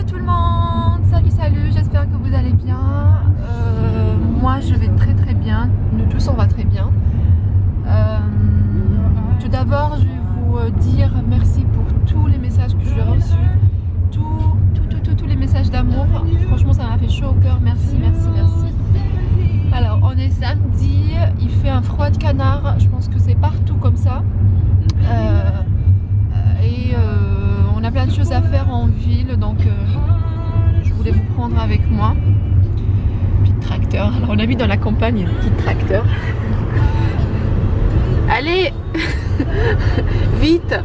tout le monde, salut, j'espère que vous allez bien. Moi je vais très très bien, nous tous on va très bien. Tout d'abord je vais vous dire merci pour tous les messages que j'ai reçus, tous les messages d'amour, franchement ça m'a fait chaud au cœur, merci. Alors on est samedi, il fait un froid de canard, je pense que c'est partout comme ça. On a plein de choses à faire en ville, donc je voulais vous prendre avec moi. Petit tracteur, alors on habite dans la campagne, un petit tracteur. Allez vite.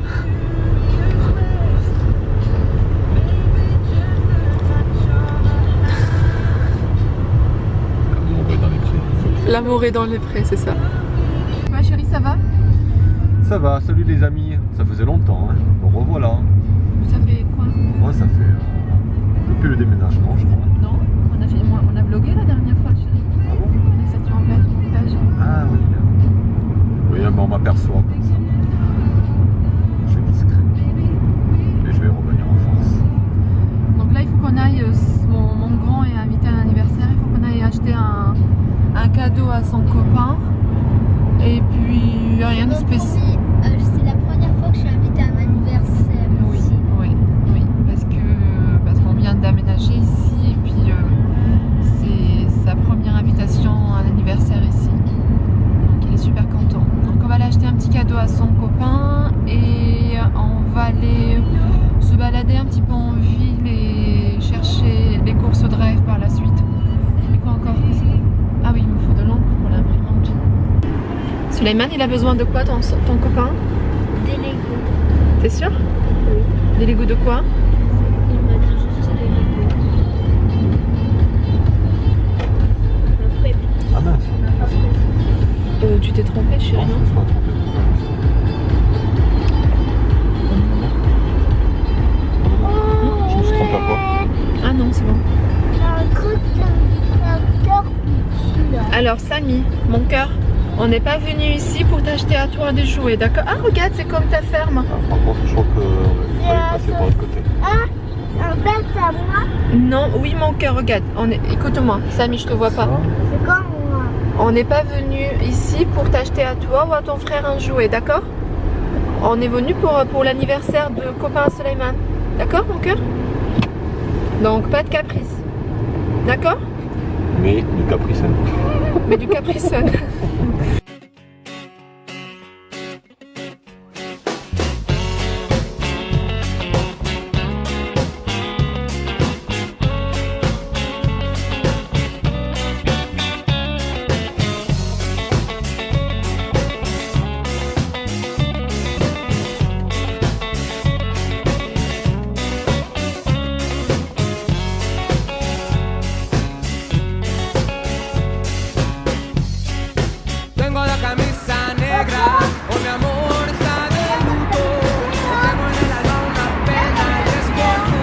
L'amour est dans les prés, c'est ça. Ma chérie, ça va? Ça va, salut les amis, ça faisait longtemps, hein. Bon revoilà. Ça fait quoi? Moi ça fait depuis le déménagement je crois. Non, on a vlogué la dernière fois, chérie. Ah bon? On est sorti en plage. Ah oui. Oui, mais on m'aperçoit comme ça. Je suis discret. Et je vais revenir en France. Donc là il faut qu'on aille, mon grand est invité à un anniversaire, il faut qu'on aille acheter un cadeau à son copain. Et puis rien de spécial. C'est la première fois que je suis invitée à un anniversaire. Oui, parce qu'on vient d'aménager ici et puis c'est sa première invitation à l'anniversaire ici. Donc il est super content. Donc on va aller acheter un petit cadeau à son copain et on va aller se balader un petit peu en ville et chercher les courses au drive par la suite. Et quoi encore? Ah oui, il me faut de l'encre pour l'imprimante. Suleiman, il a besoin de quoi ton copain? Des Legos. T'es sûr? Oui. Des Legos de quoi? Il m'a dit juste des Legos. Après, Ah mince. Tu t'es trompé, chérie, Non, non? je me suis pas trompé. Je me suis trompé à quoi? Ah non, c'est bon. un truc tracteur là. Alors, Samy, mon cœur, on n'est pas venu ici pour t'acheter à toi des jouets, d'accord? Ah, regarde, c'est comme ta ferme. Ah, par contre je crois qu'on va passer par l'autre côté. En fait, c'est à moi. Non, oui, mon cœur, regarde. Écoute-moi, Samy, je te vois pas. C'est comme moi. On n'est pas venu ici pour t'acheter à toi ou à ton frère un jouet, d'accord? On est venu pour l'anniversaire de copain Suleiman. D'accord, mon cœur? Donc, pas de caprice. D'accord? Mais du capricène. Mais du capricène.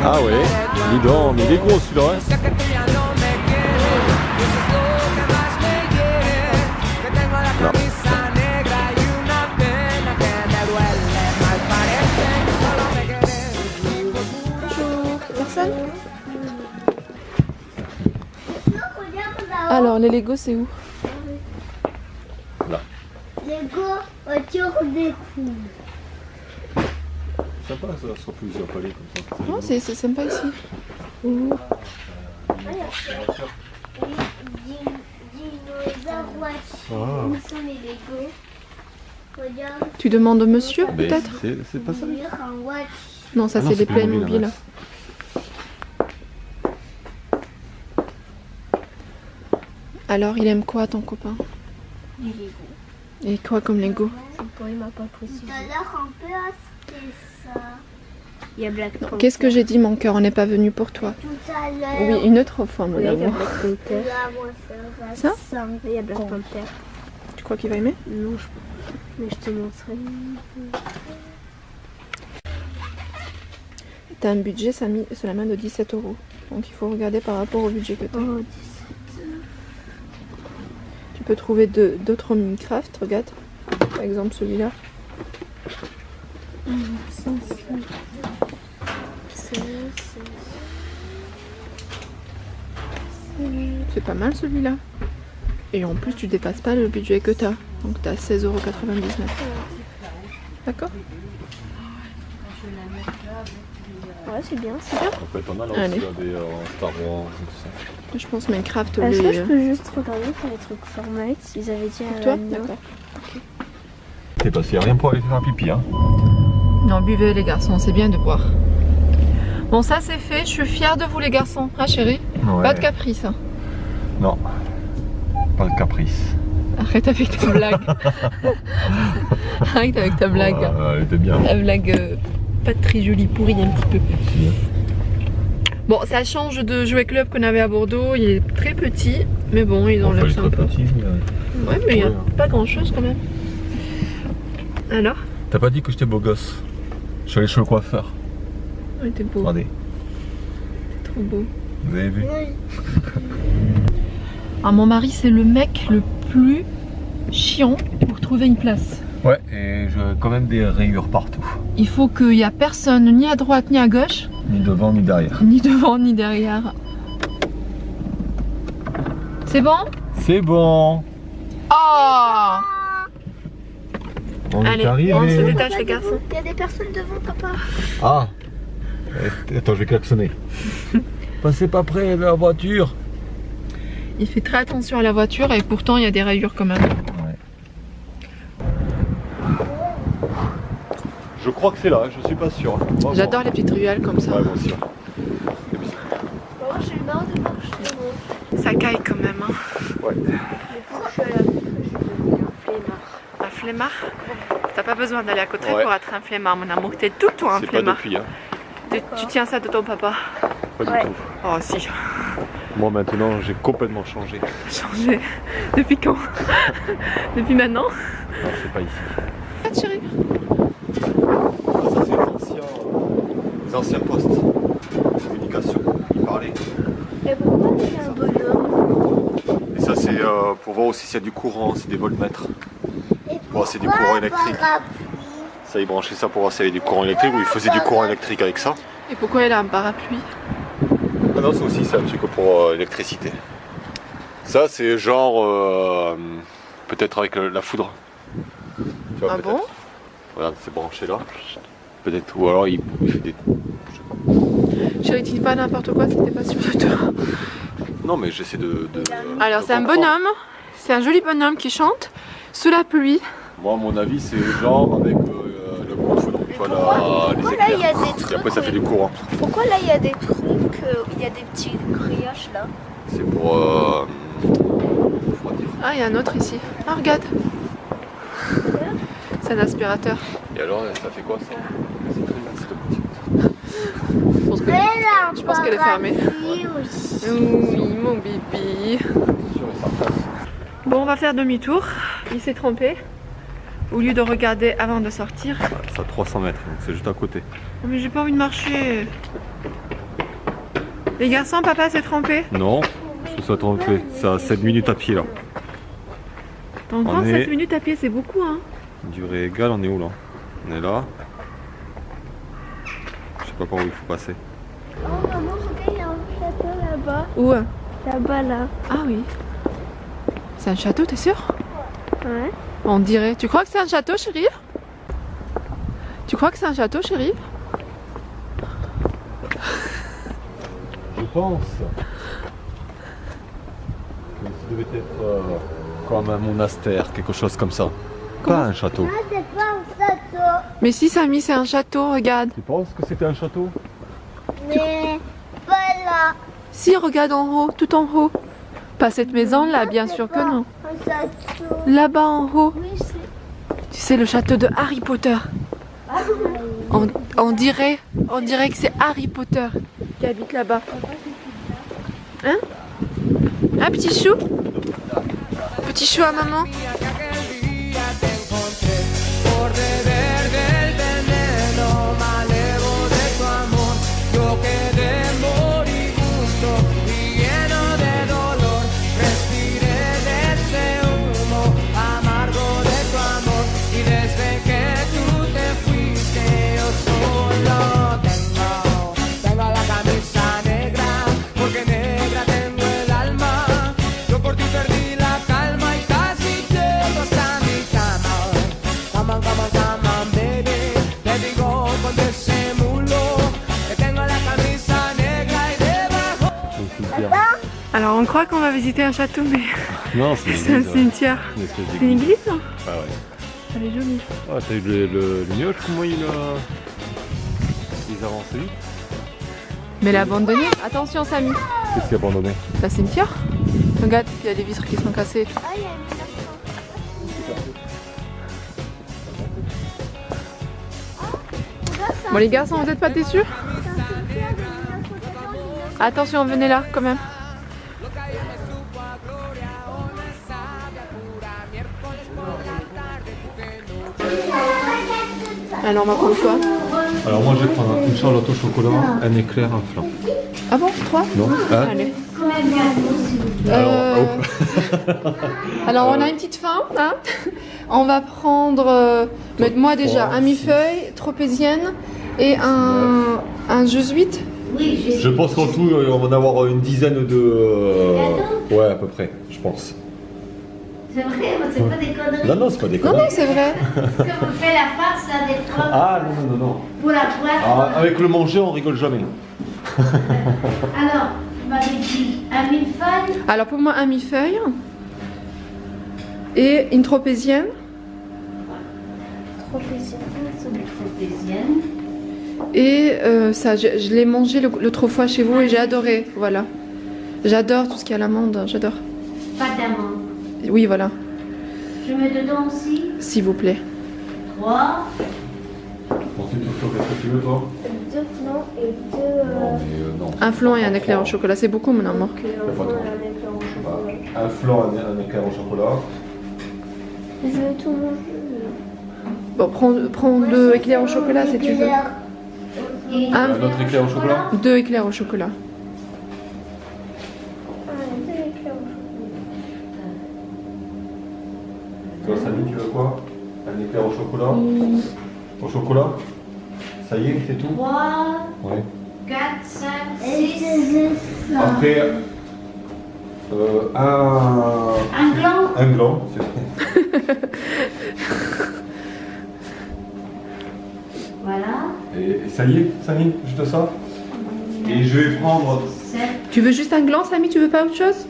Ah ouais, dis donc, mais il est gros celui-là. Hein. Non. Bonjour, personne? Alors, les Legos, c'est où? Là. Lego autour des coups. Sympa ça, sur plusieurs palais comme ça. Non, c'est sympa ici. Dinosaures watch. Ah. Où sont les Lego? Regarde. Tu demandes au monsieur, Mais peut-être? c'est pas ça. Un watch. Non, ça Ah non, c'est c'est les Playmobil. Playmobil, Alors, il aime quoi ton copain? Les Lego. Et quoi comme Lego? Il m'a pas précisé. Tout à l'heure, on peut acheter ça. Il y a Black Panther. Qu'est-ce que j'ai dit, mon cœur? On n'est pas venu pour toi. Tout à l'heure. Oui, une autre fois, mon Il y a amour. Black Panther. Ça? Il y a Black Panther. Tu crois qu'il va aimer? Non, mais je te montrerai. T'as un budget, Samy, sur la main de 17 €. Donc il faut regarder par rapport au budget que tu as. Oh, 17. Tu peux trouver d'autres Minecraft, regarde. Par exemple celui-là. C'est pas mal celui-là. Et en plus, tu dépasses pas le budget que t'as. Donc t'as 16,99 €. D'accord? Ouais, c'est bien, c'est bien. Ça peut être pas mal aussi, Allez. il y a des Star Wars et tout ça. Je pense Minecraft, Est-ce que les... je peux juste regarder pour les trucs Fortnite? Ils avaient dit Pour toi? D'accord. C'est parce qu'il n'y a rien pour aller faire un pipi, hein. Non, buvez les garçons, c'est bien de boire. Bon, ça c'est fait, je suis fière de vous les garçons. Ah chérie? Ouais. Pas de caprice. Hein. Non, pas de caprice. Arrête avec ta blague. Arrête avec ta blague. Ouais, elle était bien. La blague pas très jolie, pourrie un petit peu. Bon, ça change de jouet club qu'on avait à Bordeaux. Il est très petit, mais bon, ils ont l'air Enfin, il est sympa. très petit, Ouais, mais il n'y a Ouais. pas grand chose quand même. Alors? T'as pas dit que j'étais beau gosse? Je suis allé chez le coiffeur. Ouais, t'es beau. Regardez, Trop beau. vous avez vu? Ah, mon mari, c'est le mec le plus chiant pour trouver une place. Ouais, et j'ai quand même des rayures partout. Il faut qu'il n'y a personne ni à droite ni à gauche, Ni devant ni derrière. ni devant ni derrière. C'est bon? C'est bon. Oh! On Allez, est arrivé. on se détache les garçons. Il y a des personnes devant, papa. Ah. Attends, je vais klaxonner. Passez pas près de la voiture. Il fait très attention à la voiture et pourtant il y a des rayures quand même. Ouais. Je crois que c'est là, je suis pas sûr. J'adore les petites ruelles comme ça. Ouais, moi aussi. Moi, j'ai marre de marcher. Ça caille quand même. Hein. Ouais. Mais pour que je suis à la flemme, je suis Un flemmard? T'as pas besoin d'aller à côté Ouais. pour être un flemmard, mon amour. T'es tout le temps un C'est pas flemmard. depuis, hein. Tu tiens ça de ton papa? Pas Ouais. du tout. Oh si, Moi maintenant, j'ai complètement changé. changé. Depuis quand? Depuis maintenant? Non, c'est pas ici. Ah chérie. Ah, ça, c'est les anciens postes de communication. Ils parlaient. Et pourquoi il y a un bonhomme? Et ça, c'est pour voir aussi s'il y a du courant, c'est des voltmètres. Pour voir s'il y a du courant électrique. Ça, ils branchaient ça pour voir s'il y avait du courant électrique ou ils faisaient du courant électrique avec ça. Et pourquoi elle a un parapluie? Ah non, ça aussi, c'est un truc pour l'électricité. Ça, c'est genre peut-être avec la foudre. Tu vois, Ah peut-être. bon? Voilà, c'est branché là. Peut-être, ou alors il fait des. Je sais pas. Chérie, dis pas n'importe quoi, c'était pas sûr de toi. Non, mais j'essaie de Alors c'est un comprendre. bonhomme, c'est un joli bonhomme qui chante sous la pluie. Moi, à mon avis, c'est genre avec le coup de foudre. Tu vois, les Pourquoi là, il y a éclairs. des trucs, Et après, ça fait du courant. Pourquoi là, il y a des trucs, il y a des petits grillages là? C'est pour. Refroidir. Ah, il y a un autre ici. Ah, regarde. C'est un aspirateur. Et alors, ça fait quoi ça? C'est très bien, cette petite. Je pense qu'elle est fermée. Oui, mon bibi. Sûr et certain. Bon, on va faire demi-tour. Il s'est trompé. Au lieu de regarder avant de sortir. C'est à 300 mètres, donc c'est juste à côté. Oh, mais j'ai pas envie de marcher. Les garçons, papa s'est trompé. Non, je me suis trompé. C'est à 7 minutes à pied là. Donc, On est- 7 minutes à pied, c'est beaucoup, hein. Durée égale, on est où là? On est là. Je sais pas par où il faut passer. Oh maman, regarde, il y a un château là-bas. Où? Là-bas là. Ah oui. C'est un château, t'es sûr? Ouais. On dirait. Tu crois que c'est un château, chérie? Tu crois que c'est un château, chérie? Je pense que ça devait être comme un monastère, quelque chose comme ça. Pas un château. Ah, c'est pas un château. Mais si, Samy, c'est un château, regarde. Tu penses que c'était un château? Mais pas là. Si, regarde en haut, tout en haut. Pas cette maison-là, bien sûr que non. Un château. Là-bas en haut, Oui, c'est. tu sais, le château de Harry Potter. On dirait que c'est Harry Potter qui habite là-bas. Hein? Un petit chou? Petit chou à maman? Por beber del veneno malevo de tu amor, yo quedé moribundo y lleno de dolor. Respiré de ese humo amargo de tu amor y desde que tú te fuiste yo solo tengo la camisa negra porque negra tengo el alma. Alors on croit qu'on va visiter un château, mais Non, c'est un cimetière. C'est une église, hein? Ah ouais. Elle est jolie. Ah, t'as vu le nuage, comment il avance vite. Mais l'a abandonné. Attention Samy. Qu'est-ce qu'il a abandonné? La cimetière. Regarde, il y a des vitres qui sont cassées. Bon les garçons, vous n'êtes pas déçus? Attention, venez là quand même. Alors on va prendre quoi? Alors moi je vais prendre une charlotte au chocolat, un éclair, un flan. Ah bon? 3? Non? Hein? Allez. Alors, Alors on a une petite faim, hein. On va prendre, moi déjà, un millefeuille, tropézienne et un jésuite. Je pense qu'en tout on va en avoir une dizaine de... ouais à peu près, je pense. C'est vrai, c'est pas des conneries. Non, c'est pas des Non, conneries. non, c'est vrai. Comme on fait la farce là des fois. Ah non. Pour la boîte. Ah, avec le manger on rigole jamais. Alors, tu m'avais dit un millefeuille. Alors pour moi, un millefeuille et une tropézienne. Tropézienne. Et ça, je l'ai mangé l'autre fois chez vous et j'ai adoré. Voilà. J'adore tout ce qui est à l'amande, j'adore. Pas d'amande. Oui, voilà. Je mets dedans aussi. S'il vous plaît. 3. Ensuite, qu'est-ce que tu veux toi? 2 flancs et 2. Non. Un flan et un éclair au chocolat, c'est beaucoup mon amour. Un flan, un éclair au chocolat. Je vais tout manger. Bon, prends 2 éclairs au chocolat si tu veux. Un autre éclair au chocolat? 2 éclairs au chocolat. Toi, Samy, tu veux quoi? Un éclair au chocolat? Au chocolat? Ça y est, c'est tout? 3, Oui. 4, 5, 6. Après, Un gland. un gland, c'est vrai. Voilà. Et ça y est, Samy, juste ça? Et je vais prendre... 7. Tu veux juste un gland, Samy? Tu veux pas autre chose?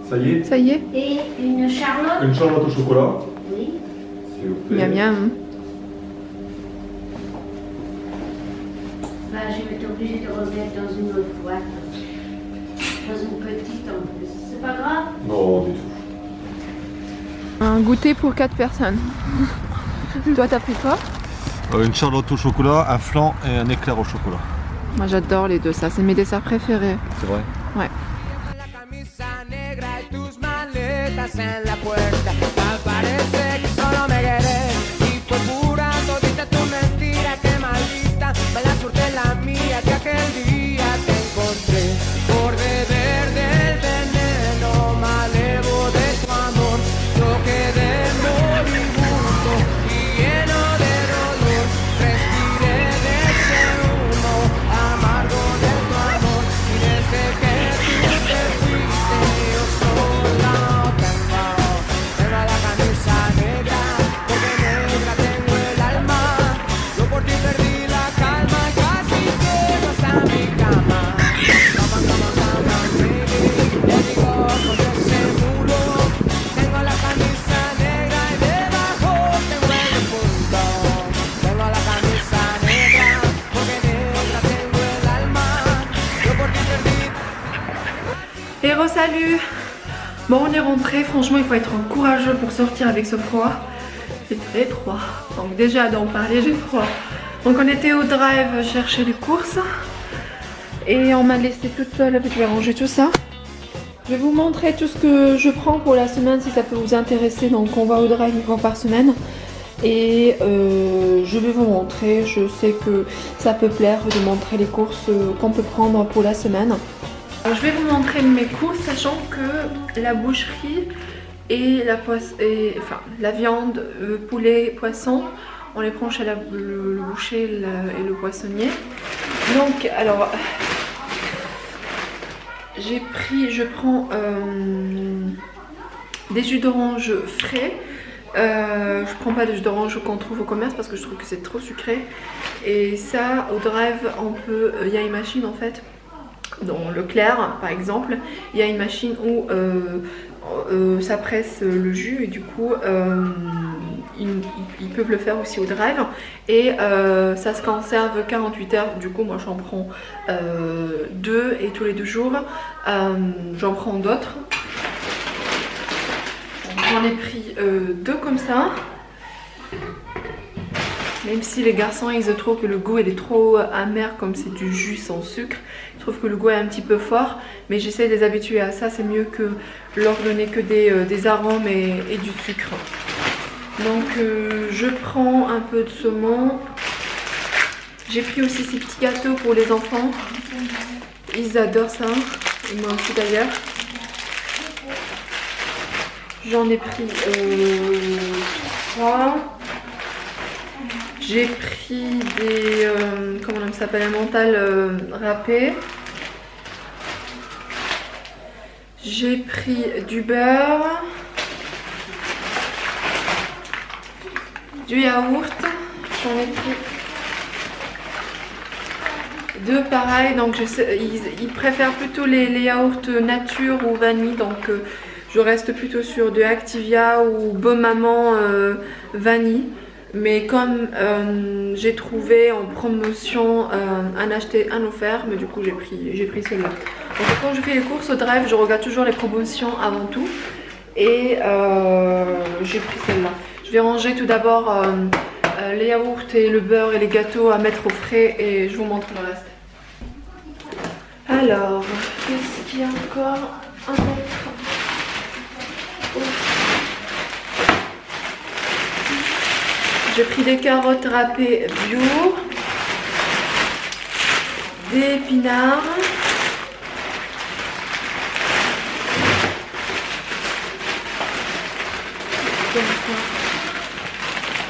Ça y est? Ça y est? Et une charlotte. Une charlotte au chocolat, Oui. s'il vous plaît. Miam miam. Bah, je vais être obligée de remettre dans une autre boîte. Dans une petite en plus. C'est pas grave. Non, du tout. Un goûter pour 4 personnes. Toi, t'as pris quoi? Une charlotte au chocolat, un flan et un éclair au chocolat. Moi, j'adore les deux, ça. C'est mes desserts préférés. C'est vrai? Ouais. La camisa negra y tus maletas en la puerta. Al parecer que solo me querés y fue pura todita tu mentira, que maldita mala suerte la mía que aquel día te encontré por beber del veneno malevo de tu amor. Yo quedé moribundo y lleno de dolor, respiré de ese humo amargo de tu amor y desde que tú te fuiste yo sola no tengo la camisa negra porque negra tengo el alma. Yo por ti perdí la calma, casi llego hasta mi cama. Cama, baby. Le digo con ese mulo, tengo la camisa negra y debajo tengo el punto. Tengo la camisa negra porque negra tengo el alma. Yo por ti perdí. Héros, salut! Bon, on est rentré. Franchement, il faut être courageux pour sortir avec ce froid. C'est très froid. Donc déjà, d'en parler, j'ai froid. Donc on était au drive chercher les courses. Et on m'a laissé toute seule avec les ranger tout ça. Je vais vous montrer tout ce que je prends pour la semaine si ça peut vous intéresser. Donc on va au drive une fois par semaine. Et je vais vous montrer. Je sais que ça peut plaire de montrer les courses qu'on peut prendre pour la semaine. Alors, je vais vous montrer mes courses, sachant que la boucherie et la viande, poulet, poisson, on les prend chez le boucher et le poissonnier. Donc, alors, je prends des jus d'orange frais. Je prends pas de jus d'orange qu'on trouve au commerce parce que je trouve que c'est trop sucré. Et ça, au drive, il y a une machine en fait dans Leclerc par exemple, il y a une machine où ça presse le jus et du coup ils peuvent le faire aussi au drive et ça se conserve 48 heures. Du coup moi j'en prends 2 et tous les 2 jours j'en prends d'autres. J'en ai pris 2 comme ça. Même si les garçons ils trouvent que le goût il est trop amer comme c'est du jus sans sucre, ils trouvent que le goût est un petit peu fort, mais j'essaie de les habituer à ça, c'est mieux que leur donner que des arômes et du sucre. Donc je prends un peu de saumon. J'ai pris aussi ces petits gâteaux pour les enfants, ils adorent ça, et moi aussi d'ailleurs. J'en ai pris 3. J'ai pris des, comment on s'appelle, un mental râpé. J'ai pris du beurre, du yaourt. J'en ai pris 2 pareil. Donc je sais, ils préfèrent plutôt les yaourts nature ou vanille. Donc je reste plutôt sur de Activia ou Bonne Maman vanille. Mais comme j'ai trouvé en promotion un acheté, un offert, mais du coup j'ai pris celui-là. Donc quand je fais les courses au drive, je regarde toujours les promotions avant tout. Et j'ai pris celle-là. Je vais ranger tout d'abord les yaourts et le beurre et les gâteaux à mettre au frais et je vous montre le reste. Alors, qu'est-ce qu'il y a encore à mettre? J'ai pris des carottes râpées bio, des épinards,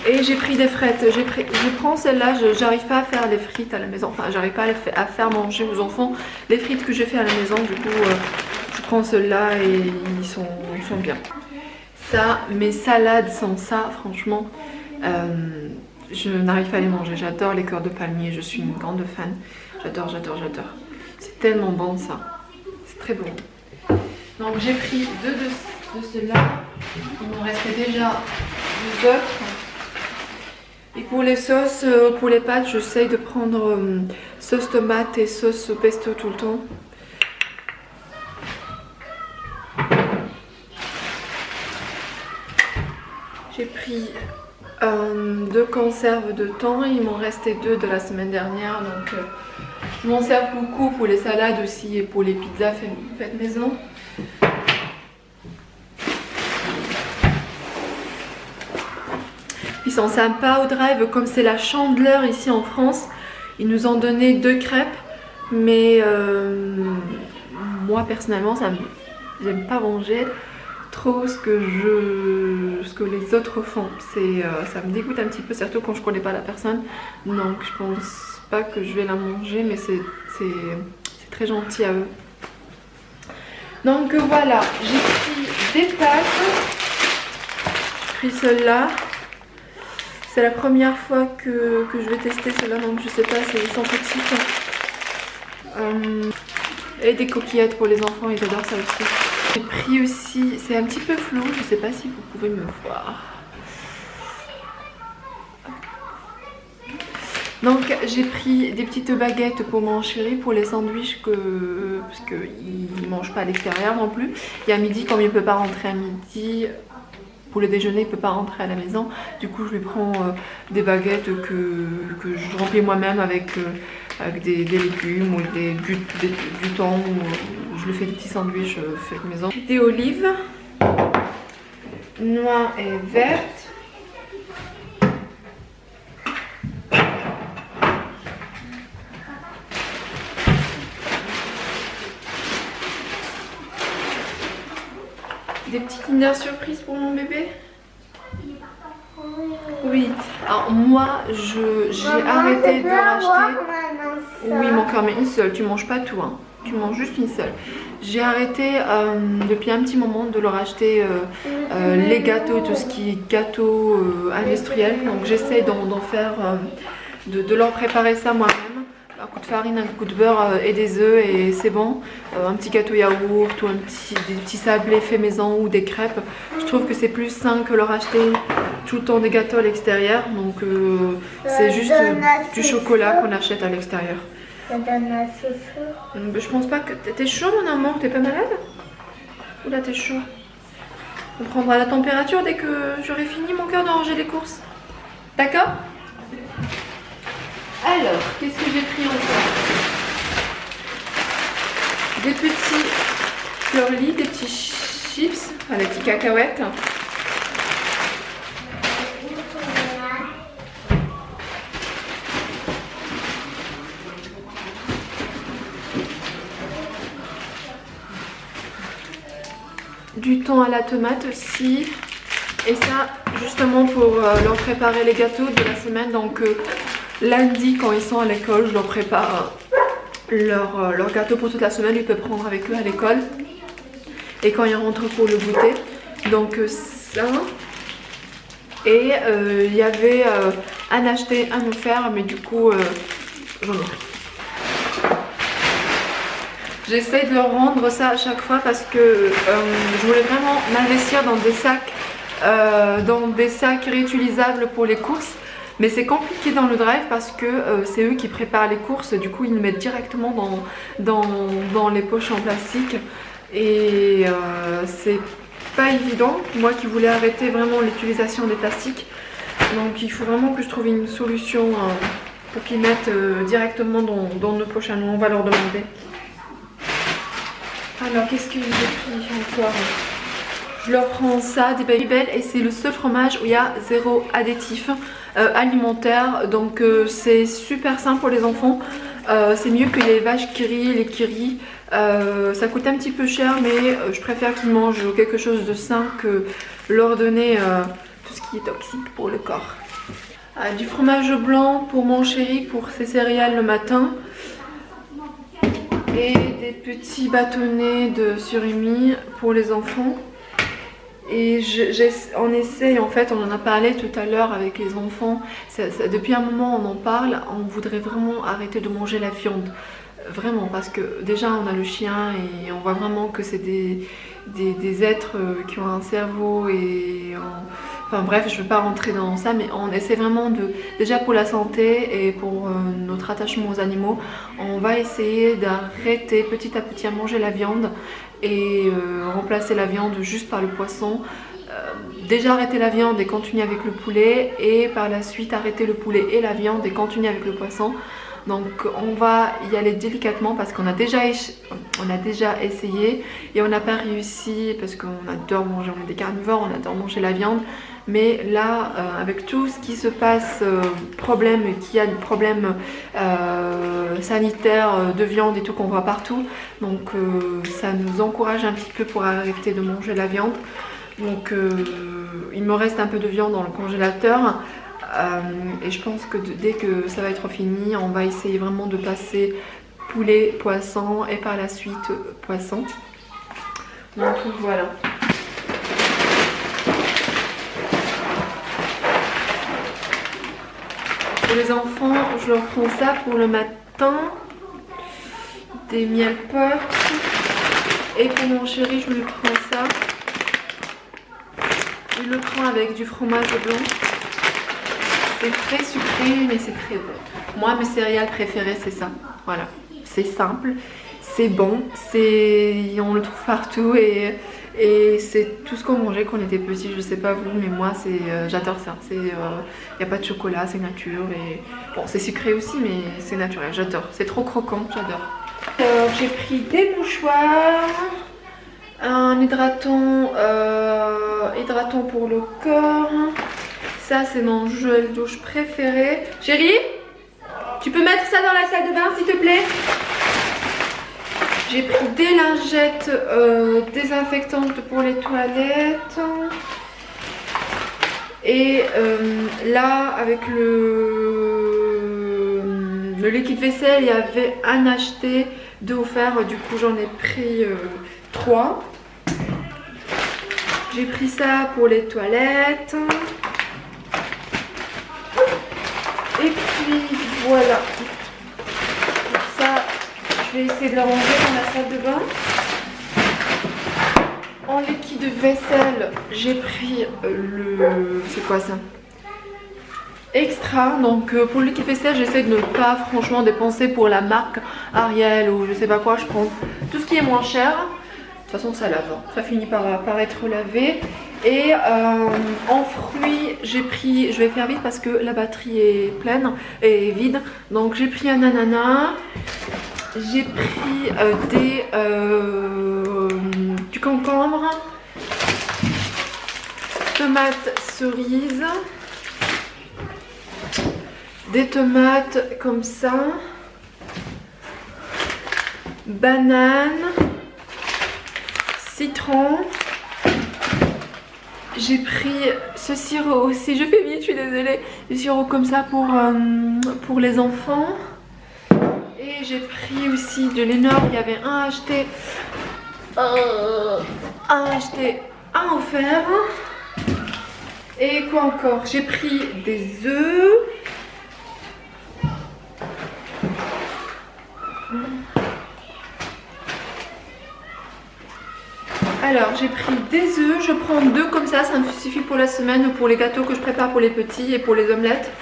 et j'ai pris des frites. Je prends celle-là, j'arrive pas à faire les frites à la maison, enfin j'arrive pas à faire manger aux enfants les frites que j'ai fait à la maison, du coup je prends celle-là et ils sont bien. Ça, mes salades sans ça, franchement, je n'arrive pas à les manger. J'adore les cœurs de palmier, je suis une grande fan. J'adore. C'est tellement bon ça. C'est très bon. Donc j'ai pris 2 de ceux-là. Il m'en restait déjà 2 autres. Et pour les sauces, pour les pâtes, j'essaye de prendre sauce tomate et sauce pesto tout le temps. J'ai pris 2 conserves de thon, il m'en restait 2 de la semaine dernière, donc je m'en sers beaucoup pour les salades aussi et pour les pizzas faites maison. Ils sont sympas au drive, comme c'est la Chandeleur ici en France, ils nous ont donné 2 crêpes, mais moi personnellement j'aime pas manger trop ce que les autres font. Ça me dégoûte un petit peu, surtout quand je connais pas la personne, donc je pense pas que je vais la manger, mais c'est très gentil à eux. Donc voilà, j'ai pris des pâtes, j'ai pris celle-là, c'est la première fois que je vais tester celle-là, donc je sais pas, c'est synthétique. Et des coquillettes pour les enfants, ils adorent ça aussi. J'ai pris aussi, c'est un petit peu flou, je sais pas si vous pouvez me voir. Donc j'ai pris des petites baguettes pour mon chéri pour les sandwichs parce qu'il ne mange pas à l'extérieur non plus. Et à midi, comme il ne peut pas rentrer à midi, pour le déjeuner il ne peut pas rentrer à la maison. Du coup je lui prends des baguettes que je remplis moi-même avec des légumes ou du thon. Je lui fais des petits sandwichs faits maison. Des olives noires et vertes. Des petits Kinder Surprise pour mon bébé. Oui, alors moi j'ai arrêté de racheter. Oui mon cœur, mais une seule, tu manges pas tout, hein. Tu manges juste une seule. J'ai arrêté depuis un petit moment de leur acheter les gâteaux, tout ce qui est gâteau industriel. Donc j'essaie d'en faire, de leur préparer ça moi-même. Alors coup de farine, un coup de beurre et des œufs et c'est bon. Un petit gâteau yaourt ou des petits sablés faits maison ou des crêpes. Je trouve que c'est plus sain que leur acheter tout le temps des gâteaux à l'extérieur. Donc c'est juste du chocolat qu'on achète à l'extérieur. Ça donne la chaussure. Je pense pas que... T'es chaud mon amour? T'es pas malade? Ou là t'es chaud? On prendra la température dès que j'aurai fini mon cœur de ranger les courses. D'accord? Alors, qu'est-ce que j'ai pris encore? Des petits flurlis, des petits chips, enfin des petits cacahuètes. Du thon à la tomate aussi. Et ça, justement pour leur préparer les gâteaux de la semaine. Donc lundi, quand ils sont à l'école, je leur prépare leur gâteau pour toute la semaine. Ils peuvent prendre avec eux à l'école. Et quand ils rentrent pour le goûter. Donc ça. Et il y avait un acheté, un offert. Mais du coup, j'en ai pris. J'essaie de leur rendre ça à chaque fois parce que je voulais vraiment m'investir dans des sacs réutilisables pour les courses. Mais c'est compliqué dans le drive parce que c'est eux qui préparent les courses. Du coup, ils le mettent directement dans les poches en plastique. Et c'est pas évident. Moi qui voulais arrêter vraiment l'utilisation des plastiques. Donc il faut vraiment que je trouve une solution pour qu'ils mettent directement dans nos poches à nous. On va leur demander. Alors qu'est-ce que j'ai pris encore? Je leur prends ça, des Babybel, et c'est le seul fromage où il y a 0 additif alimentaire. Donc c'est super sain pour les enfants. C'est mieux que les vaches qui rient, les kiri. Ça coûte un petit peu cher, mais je préfère qu'ils mangent quelque chose de sain que leur donner tout ce qui est toxique pour le corps. Du fromage blanc pour mon chéri, pour ses céréales le matin. Et des petits bâtonnets de surimi pour les enfants. Et on essaye, en fait, on en a parlé tout à l'heure avec les enfants. Depuis un moment, on en parle. On voudrait vraiment arrêter de manger la viande. Vraiment, parce que déjà, on a le chien et on voit vraiment que c'est des êtres qui ont un cerveau et... Enfin bref, je ne veux pas rentrer dans ça, mais on essaie vraiment déjà pour la santé et pour notre attachement aux animaux, on va essayer d'arrêter petit à petit à manger la viande et remplacer la viande juste par le poisson. Déjà arrêter la viande et continuer avec le poulet, et par la suite arrêter le poulet et la viande et continuer avec le poisson. Donc on va y aller délicatement parce qu'on a déjà essayé et on n'a pas réussi parce qu'on adore manger, on est des carnivores, on adore manger la viande. Mais là, avec tout ce qui se passe, qu'il y a des problèmes sanitaires de viande et tout qu'on voit partout, donc ça nous encourage un petit peu pour arrêter de manger la viande. Donc il me reste un peu de viande dans le congélateur. Et je pense que dès que ça va être fini, on va essayer vraiment de passer poulet, poisson et par la suite poisson. Donc voilà. Pour les enfants, je leur prends ça pour le matin, des miel pops. Et pour mon chéri, je lui prends ça. Je le prends avec du fromage blanc. C'est très sucré, mais c'est très bon. Moi, mes céréales préférées, c'est ça. Voilà, c'est simple, c'est bon, on le trouve partout et c'est tout ce qu'on mangeait quand on était petit. Je sais pas vous, mais moi, j'adore ça. Il n'y a pas de chocolat, c'est nature. Et bon, c'est sucré aussi, mais c'est naturel. J'adore. C'est trop croquant, j'adore. Alors, j'ai pris des mouchoirs, un hydratant pour le corps. Ça, c'est mon gel douche préféré. Chérie, tu peux mettre ça dans la salle de bain, s'il te plaît? J'ai pris des lingettes désinfectantes pour les toilettes. Et là, avec le liquide vaisselle, il y avait un acheté, 2 offerts. Du coup, j'en ai pris 3. J'ai pris ça pour les toilettes. Et puis voilà. vais essayer de la ranger dans la salle de bain. En liquide vaisselle, j'ai pris le... c'est quoi ça? Extra. Donc pour le liquide vaisselle, j'essaie de ne pas franchement dépenser pour la marque Ariel ou je sais pas quoi. Je prends tout ce qui est moins cher. De toute façon ça lave, hein. Ça finit par être lavé. Et en fruits, j'ai pris, je vais faire vite parce que la batterie est pleine et vide. Donc j'ai pris un ananas. J'ai pris du concombre, tomates cerises, des tomates comme ça, bananes, citron. J'ai pris ce sirop aussi, je fais vite, je suis désolée, du sirop comme ça pour les enfants. Et j'ai pris aussi de l'énorme, il y avait un acheté, un offert. Et quoi encore? J'ai pris des œufs. Alors j'ai pris des œufs, je prends 2 comme ça me suffit pour la semaine ou pour les gâteaux que je prépare pour les petits et pour les omelettes.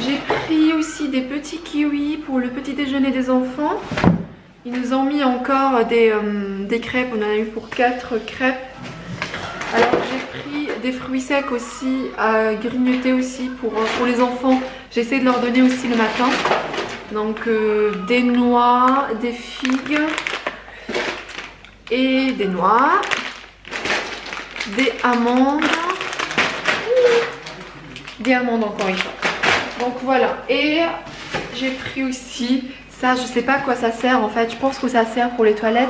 J'ai pris aussi des petits kiwis pour le petit déjeuner des enfants. Ils nous ont mis encore des crêpes, on en a eu pour 4 crêpes. Alors j'ai pris des fruits secs aussi, à grignoter aussi pour les enfants. J'essaie de leur donner aussi le matin. Donc des noix, des figues et des noix, des amandes encore une fois. Donc voilà, et j'ai pris aussi ça, je sais pas à quoi ça sert en fait, je pense que ça sert pour les toilettes.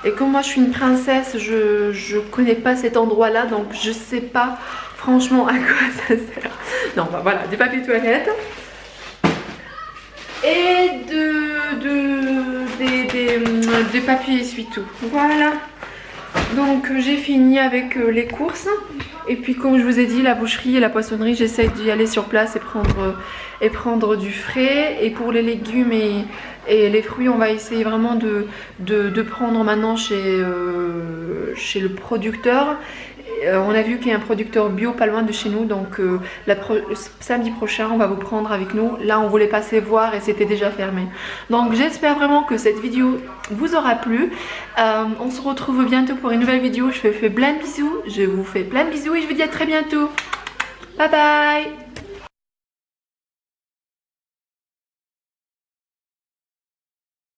Et comme moi je suis une princesse, je connais pas cet endroit là, donc je sais pas franchement à quoi ça sert. Non, bah voilà, des papiers toilettes. Et des papiers essuie-tout. Voilà. Donc j'ai fini avec les courses. Et puis comme je vous ai dit, la boucherie et la poissonnerie, j'essaie d'y aller sur place et prendre du frais. Et pour les légumes et les fruits, on va essayer vraiment de prendre maintenant chez le producteur. On a vu qu'il y a un producteur bio pas loin de chez nous, donc samedi prochain on va vous prendre avec nous. Là on voulait passer voir et c'était déjà fermé. Donc j'espère vraiment que cette vidéo vous aura plu. On se retrouve bientôt pour une nouvelle vidéo. Je vous fais plein de bisous, et je vous dis à très bientôt. Bye bye.